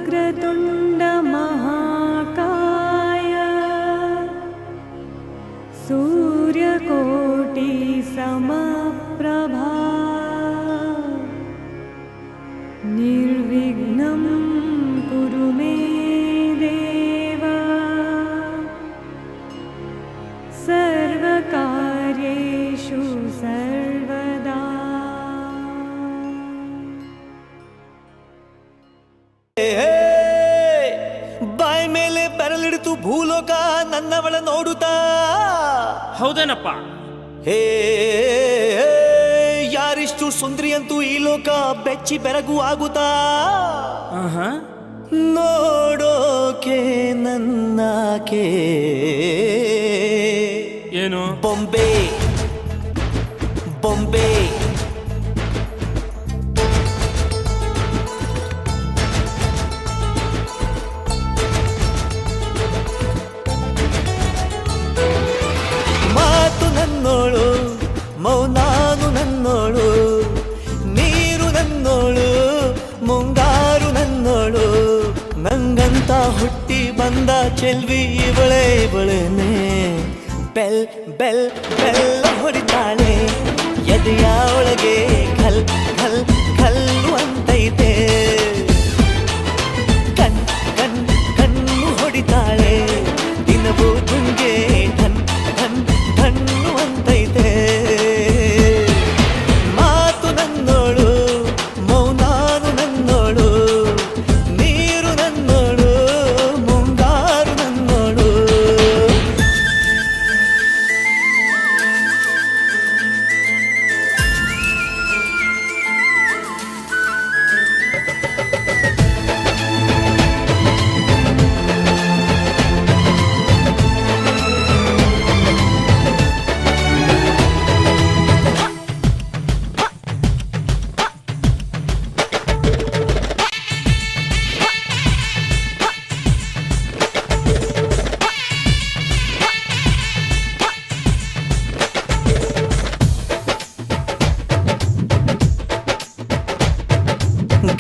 वक्रतुण्ड महाकाय सूर्यकोटि समप्रभा निर्विघ्नं कुरु मे देव सर्वकार्येषु सर्वदा। ಬಾಯ್ ಮೇಲೆ ಬೆರಳಿಡಿತು ಭೂಲೋಕ ನನ್ನವಳ ನೋಡುತ್ತಾ. ಹೌದೇನಪ್ಪ? ಹೇ ಯಾರಿಷ್ಟು ಸುಂದ್ರಿಯಂತೂ ಈ ಲೋಕ ಬೆಚ್ಚಿ ಬೆರಗು ಆಗುತ್ತಾ. ನೋಡೋಕೆ ನನ್ನಾಕೆ ಏನು ಬೊಂಬೆ ಬೊಂಬೆ ಮಾತು ನನ್ನೋಳು ಮೌನಾನು ನನ್ನೋಳು ನೀರು ನನ್ನೋಳು ಮುಂಗಾರು ನನ್ನೋಳು ನಂಗಂತ ಹುಟ್ಟಿ ಬಂದ ಚೆಲ್ವಿ ಇವಳೇ ಇವಳೇನೆ. ಬೆಲ್ ಬೆಲ್ ಬೆಲ್ಲ ಹೊಡಿತಾಳೆ ಎದೆಯ ಒಳಗೆ ಘಲ್ ಘಲ್ ಘಲ್ಲು ಅಂತೈತೆ. ಕಣ್ ಕಣ್ ಕಣ್ಣು ಹೊಡಿತಾಳೆ ದಿನವೂ ತುಂಗೆ ಧನ್ ಧನ್ ಧಣ್ಣು ಅಂತೈತೆ. ಮಾತು ನನ್ನೋಳು ಮೌನಾನು ನನ್ನೋಳು ನೀರು ನನ್ನೋಳು ಮುಂಗಾರು ನನ್ನೋಳು.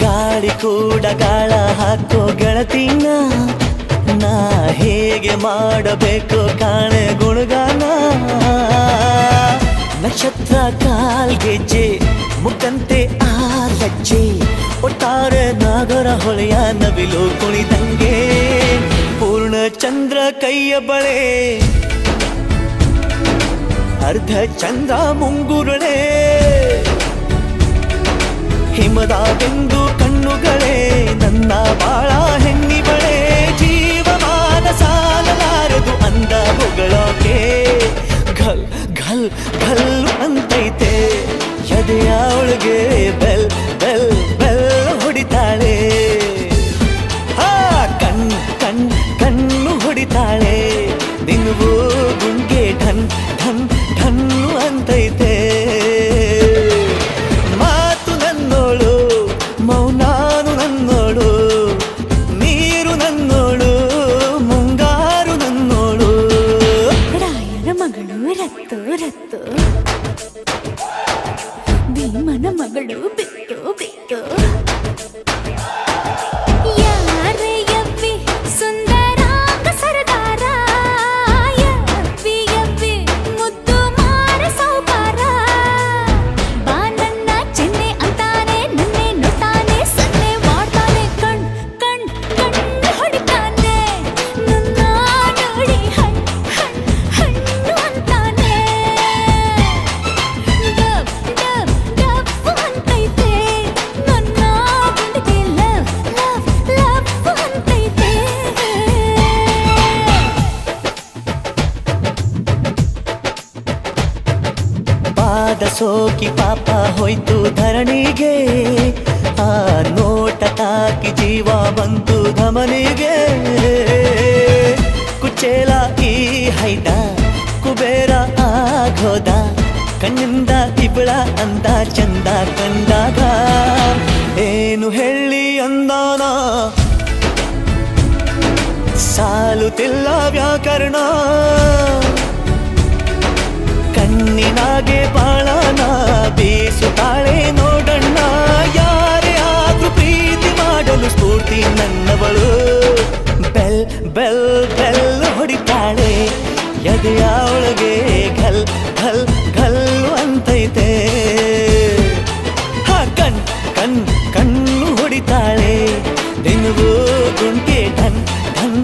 ಗಾಳಿ ಕೂಡ ಗಾಳ ಹಾಕೋ ಗೆಳತಿನ ನಾ ಹೇಗೆ ಮಾಡಬೇಕು ಕಾಣೆ ಗುಣಗಾನ. ನಕ್ಷತ್ರ ಕಾಲ್ಗೆಜ್ಜೆ ಮುಖಂತೆ ಆ ಲಜ್ಜೆ ಒಟ್ಟಾರೆ ನಾಗರ ಹೊಳೆಯ ನವಿಲು ಕುಣಿದಂಗೆ. ಪೂರ್ಣ ಚಂದ್ರ ಕೈಯ ಬಳೆ ಅರ್ಧ ಚಂದ್ರ ಮುಂಗುರುಳೆ ಹಿಮದ ಬಿಂದು ಕಣ್ಣುಗಳೇ ನನ್ನ ಬಾಳ ಹೆಣ್ಣಿಬಳೆ. ಜೀವಮಾನ ಸಾಲಲಾರದು ಅಂದ ಹೊಗಳೋಕೆ ಘಲ್ ಘಲ್ ಘಲ್ಲು ಅಂತೈತೆ ಎದೆಯ ಒಳಗೆ ಬೆಲ್ ಬೆಲ್ ಬೆಲ್ ಹೊಡಿತಾಳೆ. ಹಾ ಕಣ್ ಕಣ್ ಕಣ್ಣು ಹೊಡಿತಾಳೆ ದಿನವೂ ಗುಂಗೆ ಢನ್ ಢನ್ ಢನ್ನು ಅಂತೈತೆ. ಮಾತು ನನ್ನೋಳು ಮೌನಾನು ನನ್ನೋಳು ನೀರು ನನ್ನೋಳು ಮುಂಗಾರು ನನ್ನೋಳು. ರಾಯನ ಮಗಳು ರತ್ತು ರತ್ತು ಭೀಮನ ಮಗಳು ಬಿತ್ತು ಬಿತ್ತು. ಯಾರೇ ಯವ್ವಿ ಸುಂದರಾಂಗ ಸರದಾರ ಯವ್ವಿ ಯವ್ವಿ ಮುದ್ದು ಮಾರ ಸೌಕಾರ. ಬಾ ನನ್ನ ಚೆನ್ನೆ ಅಂತಾನೆ ನನ್ನೆ ನೋಡ್ತಾನೆ ಸನ್ನೆ ಮಾಡ್ತಾನೆ ಕಣ್ ಕಣ್ ಕಣ್ಣು ಹೊಡಿತಾನೆ ನನ್ನ ನೋಡಿ ಹಣ್ ಹಣ್ ಹಣ್ಣು ಅಂತಾನೆ. ಡಬ್ ಡಬ್ ಡಬ್ಬು ಅಂತೈತೆ ನನ್ನ ಗುಂಡಿಗೆ ಲವ್ ಲವ್ ಲವ್ ಅಂತೈತೆ. ಪಾದ ಸೋಕಿ ಪಾಪ ಹೋಯ್ತು ಧರಣಿಗೆ ಆ ನೋಟ ತಾಕಿ ಜೀವ ಬಂತು ಧಮನಿಗೆ. ಕುಚೇಲ ಈ ಹೈದ ಕುಬೇರ ಆಗೋದ ಕಣ್ಣಿಂದ ಇಬ್ಬಳ ಅಂದ ಚಂದ ಕಂಡಾಗ. ಏನು ಹೇಳಿ ಅಂದಾನ ಸಾಲುತ್ತಿಲ್ಲ ವ್ಯಾಕರಣ. ಕಣ್ಣಿನಾಗೆ ಬಾಳನ ಬೀಸುತ್ತಾಳೆ ನೋಡಣ್ಣ. ಯಾರೇ ಆದ್ರೂ ಪ್ರೀತಿ ಮಾಡಲು ಸ್ಫೂರ್ತಿ ಪೂರ್ತಿ ನನ್ನವಳು ಬೆಲ್ ಬೆಲ್ ಬೆಲ್ ಹೊಡಿತಾಳೆ ಎದೆಯ ಒಳಗೆ ಘಲ್ ಘಲ್ ಘಲ್ ಅಂತೈತೆ ಕಣ್ ಕಣ್ ಕಣ್ಣು ಹೊಡಿತಾಳೆ ದಿನವೂ ಗುಂಕೆ ಢನ್ ಢನ್